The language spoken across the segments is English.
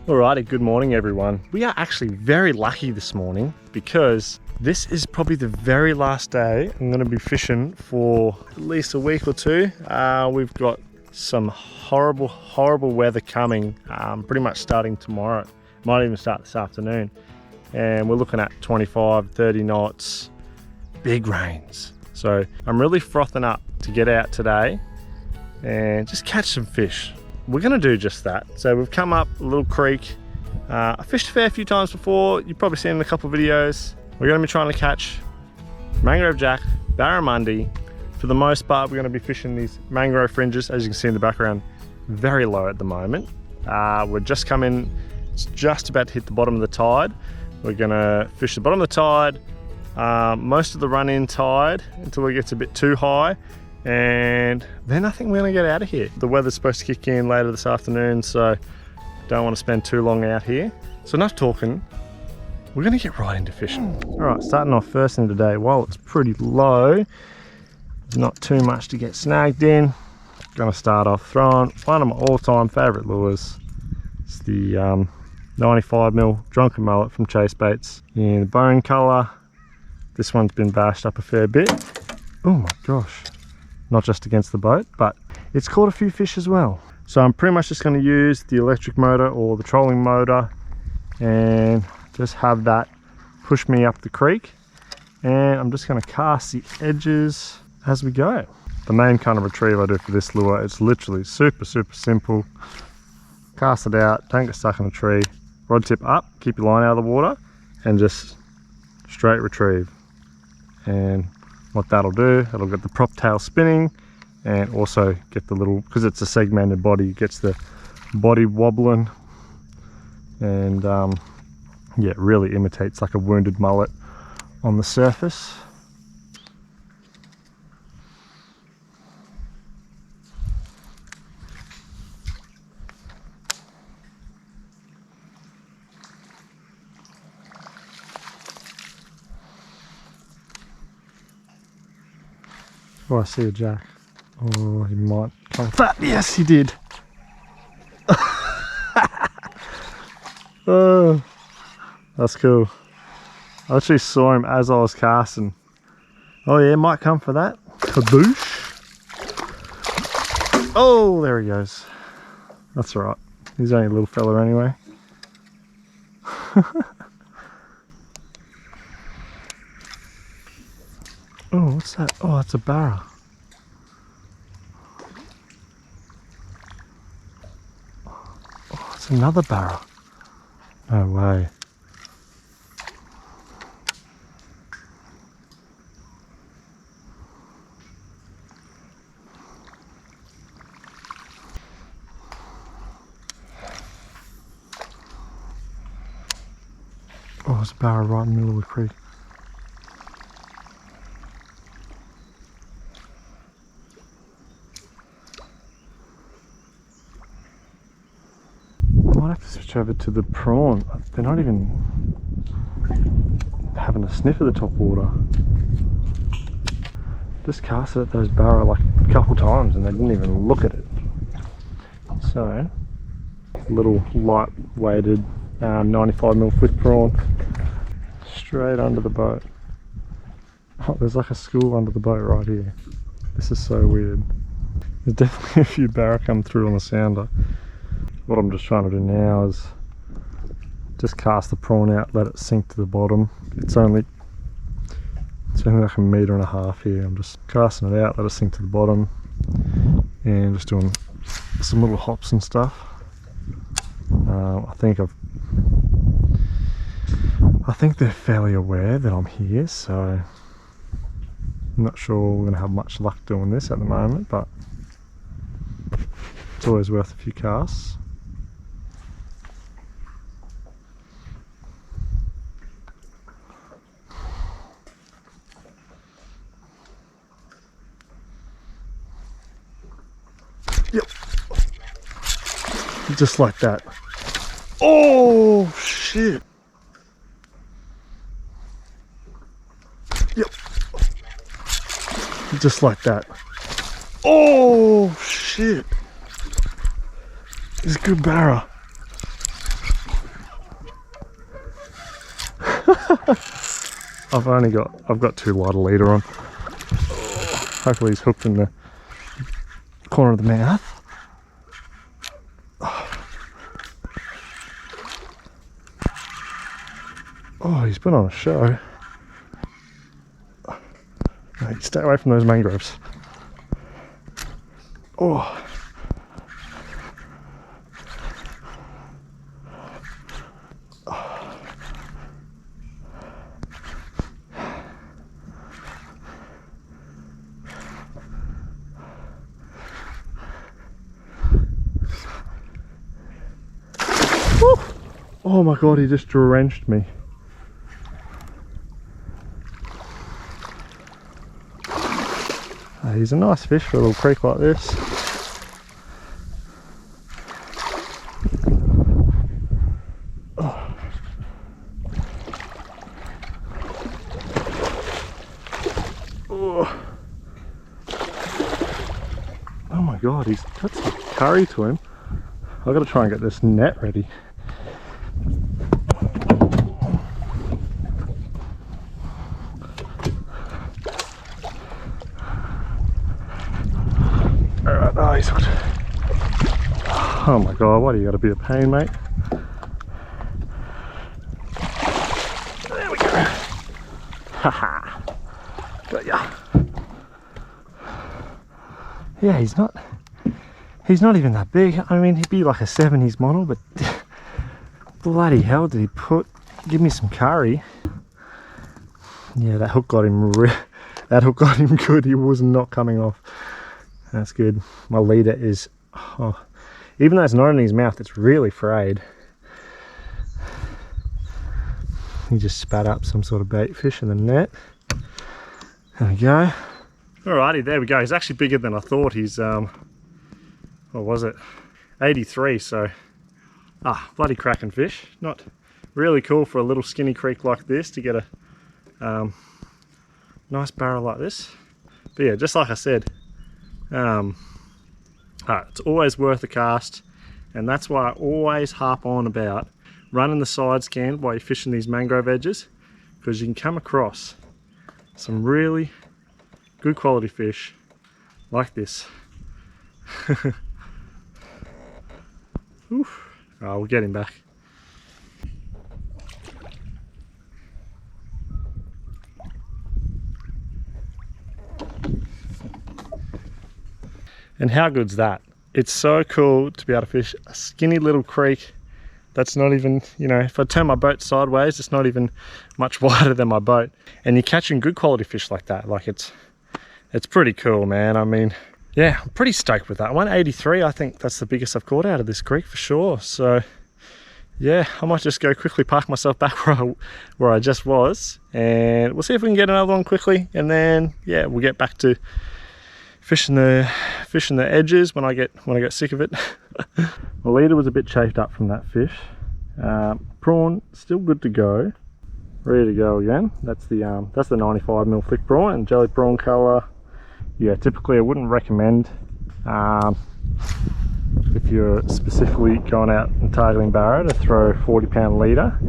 Alrighty, good morning everyone. We are actually very lucky this morning because this is probably the very last day I'm going to be fishing for at least a week or two. We've got some horrible weather coming, pretty much starting tomorrow. Might even start this afternoon. And we're looking at 25, 30 knots, big rains. So I'm really frothing up to get out today and just catch some fish. We're going to do just that. So we've come up a little creek. I fished a fair few times before. You've probably seen in a couple of videos. We're going to be trying to catch mangrove jack, barramundi. For the most part, we're going to be fishing these mangrove fringes, as you can see in the background, very low at the moment. We're just coming, it's just about to hit the bottom of the tide. We're going to fish the bottom of the tide, most of the run-in tide until it gets a bit too high. And then I think we're gonna get out of here. The weather's supposed to kick in later this afternoon, so don't want to spend too long out here. So enough talking, we're gonna get right into fishing. All right, starting off first thing today, while it's pretty low, not too much to get snagged in. Gonna start off throwing one of my all-time favorite lures. It's the 95mm drunken mullet from Chasebaits in the bone color. This one's been bashed up a fair bit. Oh my gosh. Not just against the boat, but it's caught a few fish as well. So I'm pretty much just going to use the electric motor or the trolling motor and just have that push me up the creek. And I'm just going to cast the edges as we go. The main kind of retrieve I do for this lure, it's literally super simple. Cast it out, don't get stuck in a tree, rod tip up, keep your line out of the water, and just straight retrieve. And what that'll do, it'll get the prop tail spinning and also get the little, because it's a segmented body, it gets the body wobbling, and yeah, it really imitates like a wounded mullet on the surface. Oh, I see a jack. Oh, he might come with that. Yes, he did. Oh, that's cool. I actually saw him as I was casting. Oh yeah, might come for that. Kaboosh. Oh, there he goes. That's all right. He's only a little fella anyway. Oh, what's that? Oh, it's a barra. Oh, it's another barra. No way. Oh, it's a barra right in the middle of the creek. I might have to switch over to the prawn. They're not even having a sniff of the top water. Just cast it at those barra like a couple times and they didn't even look at it. So, a little light-weighted 95mm flick prawn straight under the boat. Oh, there's like a school under the boat right here. This is so weird. There's definitely a few barra come through on the sounder. What I'm just trying to do now is just cast the prawn out, let it sink to the bottom. It's only like 1.5 meters here. I'm just casting it out, let it sink to the bottom, and just doing some little hops and stuff. I think they're fairly aware that I'm here, so I'm not sure we're going to have much luck doing this at the moment, but it's always worth a few casts. Yep. Just like that. Oh shit. Yep. Just like that. Oh shit. It's a good barra. I've got too light a leader on. Hopefully he's hooked in the corner of the mouth. Oh, he's put on a show. No, stay away from those mangroves. Oh. Oh my god, he just drenched me. He's a nice fish for a little creek like this. Oh, oh my god, he's got some curry to him. I've got to try and get this net ready. Alright, oh, he's hooked. Oh my god, why do you gotta be a pain, mate? There we go. Haha. Got ya. Yeah, he's not even that big. I mean, he'd be like a 70s model, but bloody hell did he give me some curry. Yeah, that hook got him good. He was not coming off. That's good. My leader is, even though it's not in his mouth, it's really frayed. He just spat up some sort of bait fish in the net. There we go. Alrighty, there we go. He's actually bigger than I thought. He's, what was it? 83, so, bloody cracking fish. Not really cool for a little skinny creek like this to get a nice barrel like this. But yeah, just like I said, it's always worth a cast, and that's why I always harp on about running the side scan while you're fishing these mangrove edges, because you can come across some really good quality fish like this. Oof. Oh, we'll get him back. And how good's that? It's so cool to be able to fish a skinny little creek that's not even, you know, if I turn my boat sideways, it's not even much wider than my boat. And you're catching good quality fish like that. Like it's pretty cool, man. I mean, yeah, I'm pretty stoked with that. 183, I think that's the biggest I've caught out of this creek for sure. So yeah, I might just go quickly park myself back where I just was, and we'll see if we can get another one quickly, and then yeah, we'll get back to fishing the edges when I get sick of it. My leader was a bit chafed up from that fish. Prawn still good to go, ready to go again. That's the 95mm thick prawn and jelly prawn colour. Yeah, typically I wouldn't recommend if you're specifically going out and targeting barra to throw 40-pound leader,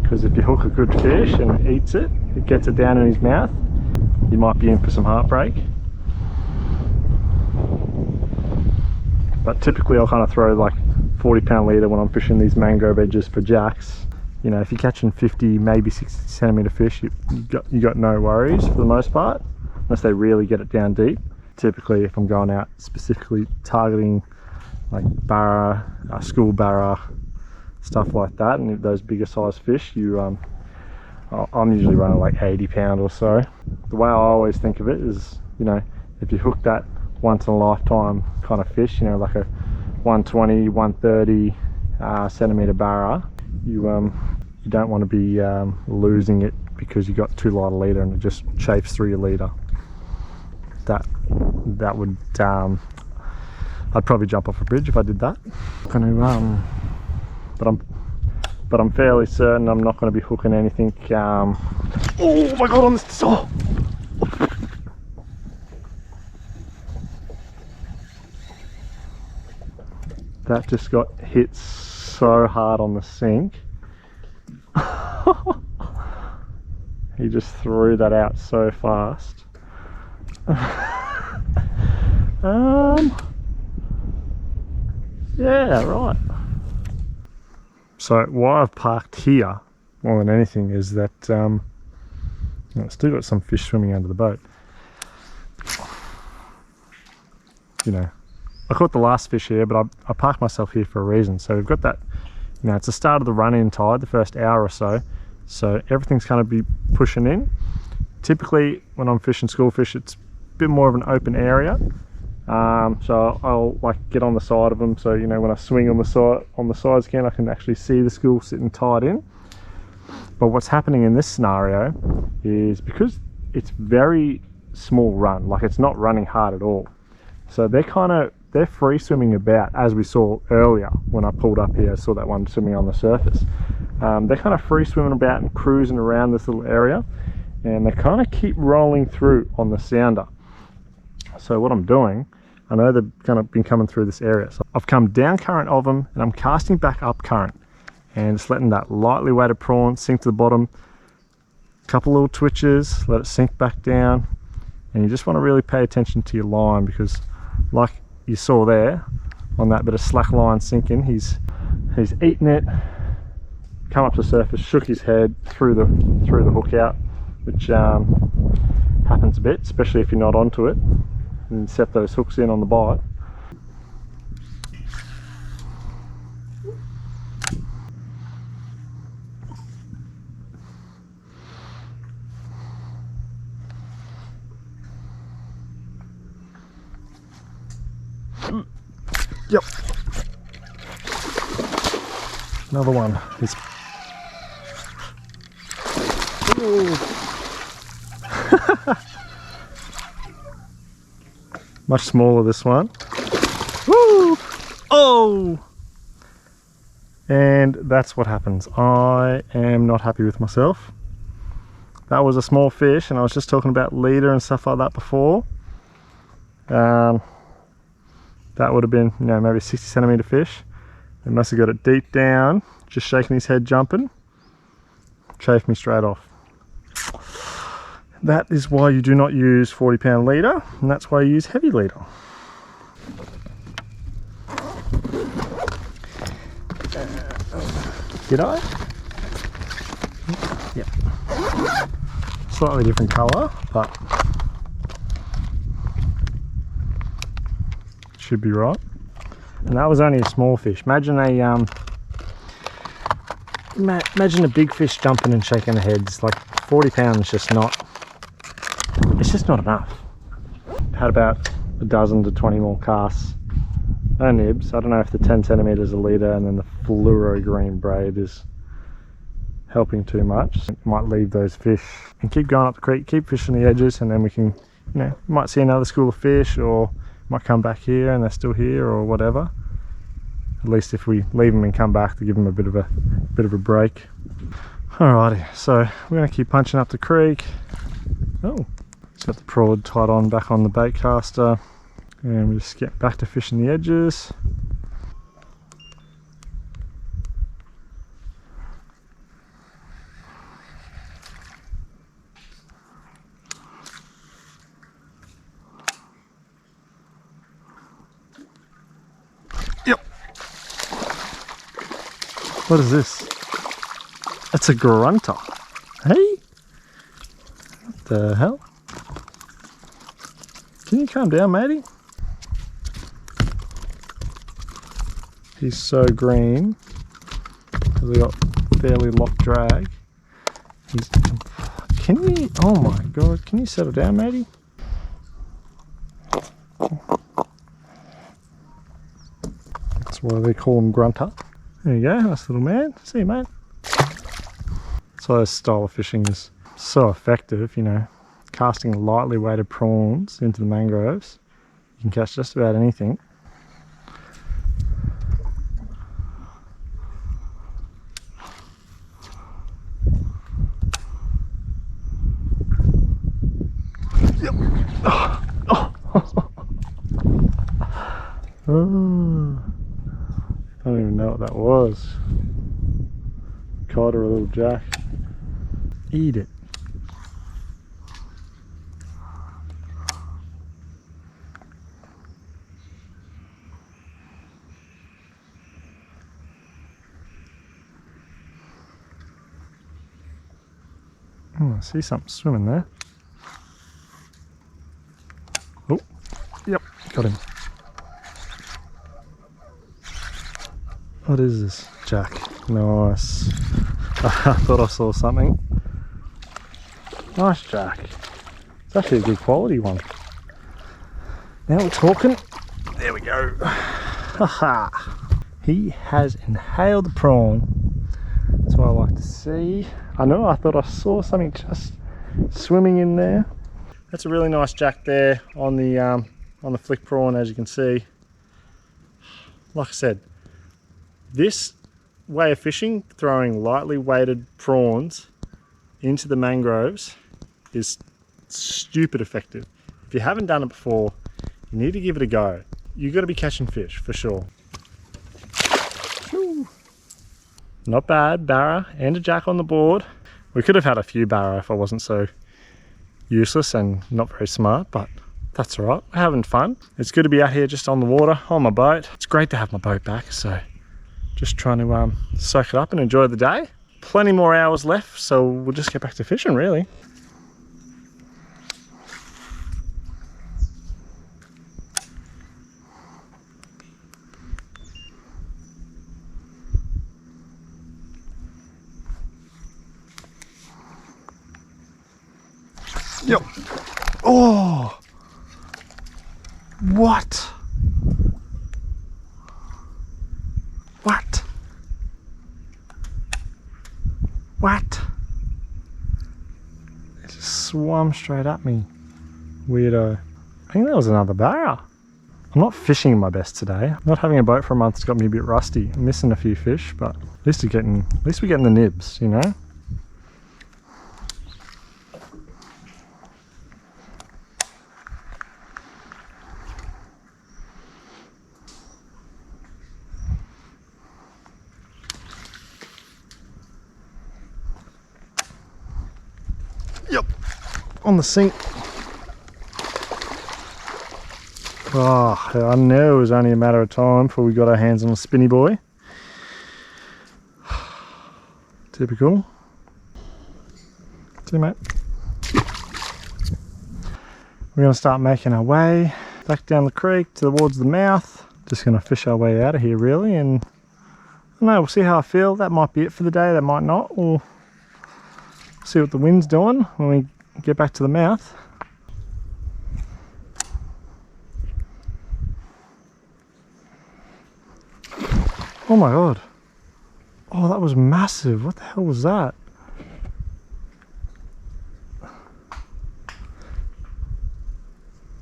because if you hook a good fish and it eats it, it gets it down in his mouth, you might be in for some heartbreak. But typically I'll kind of throw like 40-pound leader when I'm fishing these mangrove edges for jacks. You know, if you're catching 50, maybe 60 centimetre fish, you got no worries for the most part, unless they really get it down deep. Typically, if I'm going out specifically targeting like barra, school barra, stuff like that, and those bigger size fish, I'm usually running like 80-pound or so. The way I always think of it is, you know, if you hook that once in a lifetime kind of fish, you know, like a 120, 130 centimetre barra, you don't want to be losing it because you got too light a leader and it just chafes through your leader. That would I'd probably jump off a bridge if I did that. But I'm fairly certain I'm not going to be hooking anything. Oh my god, on this saw! That just got hit so hard on the sink. He just threw that out so fast. Yeah, right. So why I've parked here more than anything is that I've still got some fish swimming under the boat. You know, I caught the last fish here, but I parked myself here for a reason. So we've got that, you know, it's the start of the run-in tide, the first hour or so. So everything's kind of be pushing in. Typically, when I'm fishing school fish, it's a bit more of an open area. So I'll like get on the side of them. So, you know, when I swing on the sides again, I can actually see the school sitting tied in. But what's happening in this scenario is because it's very small run, like it's not running hard at all. So they're free swimming about, as we saw earlier when I pulled up here. I saw that one swimming on the surface. They're kind of free swimming about and cruising around this little area, and they kind of keep rolling through on the sounder. So what I'm doing, I know they've kind of been coming through this area, so I've come down current of them and I'm casting back up current and just letting that lightly weighted prawn sink to the bottom. Couple little twitches, let it sink back down, and you just want to really pay attention to your line, because like you saw there on that bit of slack line sinking, he's eaten it, come up to the surface, shook his head, threw the hook out, which happens a bit, especially if you're not onto it, and set those hooks in on the bite. Yep. Another one. It's much smaller, this one. Woo! Oh! And that's what happens. I am not happy with myself. That was a small fish, and I was just talking about leader and stuff like that before. That would have been, you know, maybe a 60 centimeter fish. He must have got it deep down, just shaking his head, jumping. Chafed me straight off. That is why you do not use 40-pound leader, and that's why you use heavy leader. Did I? Yep. Slightly different colour, but should be right. And that was only a small fish. Imagine imagine a big fish jumping and shaking their heads. Like 40 pounds is just not, it's just not enough. Had about a dozen to 20 more casts. No nibs. I don't know if the 10 centimeters a leader and then the fluoro green braid is helping too much. Might leave those fish and keep going up the creek, keep fishing the edges, and then we can, you know, might see another school of fish, or might come back here and they're still here, or whatever. At least if we leave them and come back, to give them a bit of a break. Alrighty, so we're going to keep punching up the creek. Oh, it's got the prod tied on back on the bait caster, and we just get back to fishing the edges. Yep. What is this? It's a grunter. Hey? What the hell? Can you calm down, matey? He's so green because we got fairly locked drag. Can you? Oh my god! Can you settle down, matey? That's why they call him grunter. There you go, nice little man. See you, mate. So this style of fishing is so effective, you know, casting lightly weighted prawns into the mangroves. You can catch just about anything. Yep. Oh. I don't even know what that was. cod or a little jack. Eat it. Oh, I see something swimming there. Oh, yep, got him. What is this? Jack. Nice. I thought I saw something. Nice jack. It's actually a good quality one. Now we're talking. There we go. Haha. He has inhaled the prawn. That's what I like to see. I know, I thought I saw something just swimming in there. That's a really nice jack there on the flick prawn, as you can see. Like I said, this way of fishing, throwing lightly weighted prawns into the mangroves, is stupid effective. If you haven't done it before, you need to give it a go. You've got to be catching fish for sure. Woo. Not bad, barra and a jack on the board. We could have had a few barra if I wasn't so useless and not very smart, but that's all right. We're having fun. It's good to be out here just on the water, on my boat. It's great to have my boat back, so just trying to soak it up and enjoy the day. Plenty more hours left, so we'll just get back to fishing really. Yep. Oh! What? What? What? It just swam straight at me. Weirdo. I think that was another barra. I'm not fishing my best today. Not having a boat for a month's got me a bit rusty. I'm missing a few fish, but at least we're getting the nibs, you know? Yep, on the sink. Oh, I knew it was only a matter of time before we got our hands on a spinny boy. Typical. See, mate. We're going to start making our way back down the creek towards the mouth. Just going to fish our way out of here really, and I don't know, we'll see how I feel. That might be it for the day, that might not. We'll see what the wind's doing when we get back to the mouth. Oh my god. Oh, that was massive. What the hell was that?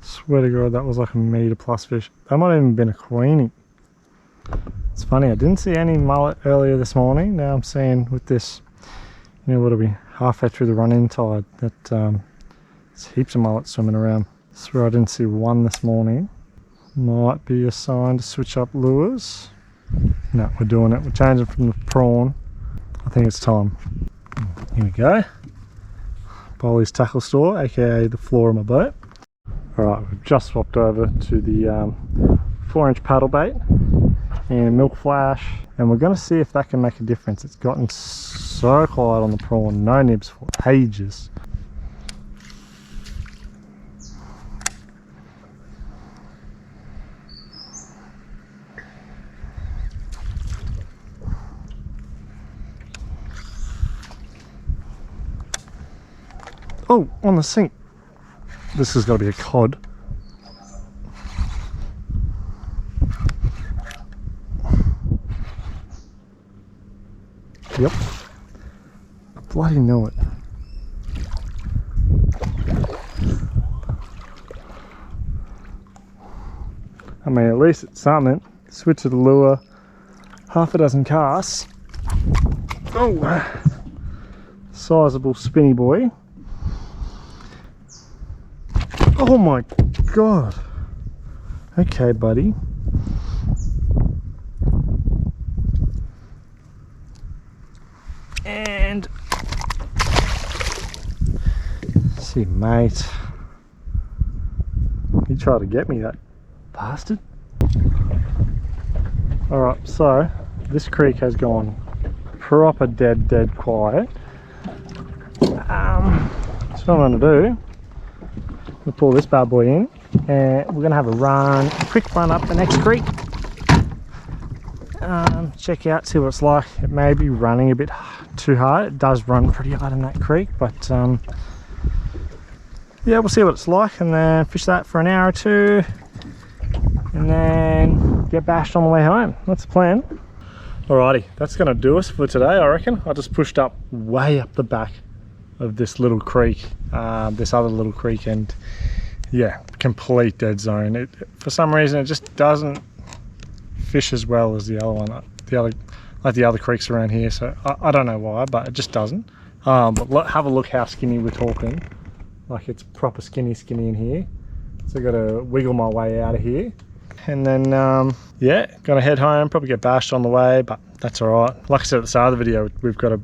Swear to god, that was like a metre plus fish. That might have even been a queenie. It's funny, I didn't see any mullet earlier this morning. Now I'm seeing with this, you know, what'll be halfway through the run-in tide, that there's heaps of mullets swimming around. I swear I didn't see one this morning. Might be a sign to switch up lures. No, we're doing it. We're changing from the prawn. I think it's time. Here we go. Bolly's Tackle Store, aka the floor of my boat. Alright, we've just swapped over to the 4-inch paddle bait and milk flash, and we're going to see if that can make a difference. It's gotten so quiet on the prawn, no nibs for ages. Oh, on the sink. This has got to be a cod. Yep. I bloody knew it. I mean, at least it's something. Switch to the lure. Half a dozen casts. Oh! Sizable spinny boy. Oh my god. Okay, buddy. And see, mate, he tried to get me, that bastard. Alright, so this creek has gone proper dead quiet. So what I'm going to do, we'll pull this bad boy in and we're going to have a quick run up the next creek. Check out, see what it's like. It may be running a bit too hard. It does run pretty hard in that creek, but yeah, we'll see what it's like, and then fish that for an hour or two, and then get bashed on the way home. That's the plan. Alrighty, that's going to do us for today, I reckon. I just pushed up way up the back of this little creek, this other little creek, and yeah, complete dead zone. For some reason, it just doesn't fish as well as the other one, like the other creeks around here. So I don't know why, but it just doesn't. But have a look how skinny we're talking. Like, it's proper skinny in here. So I got to wiggle my way out of here, and then yeah, gonna head home. Probably get bashed on the way, but that's all right. Like I said at the start of the video, we've got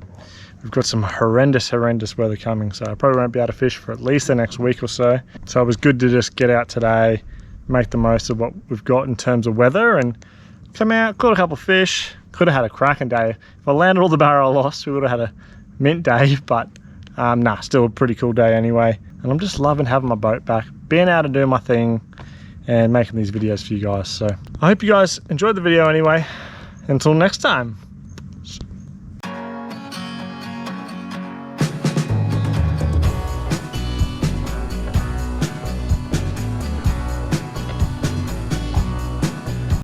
some horrendous weather coming, so I probably won't be able to fish for at least the next week or so. So it was good to just get out today, make the most of what we've got in terms of weather, and come out, caught a couple of fish. Could have had a cracking day. If I landed all the barrow I lost, we would have had a mint day, but nah, still a pretty cool day anyway. And I'm just loving having my boat back, being able to do my thing and making these videos for you guys. So I hope you guys enjoyed the video anyway. Until next time.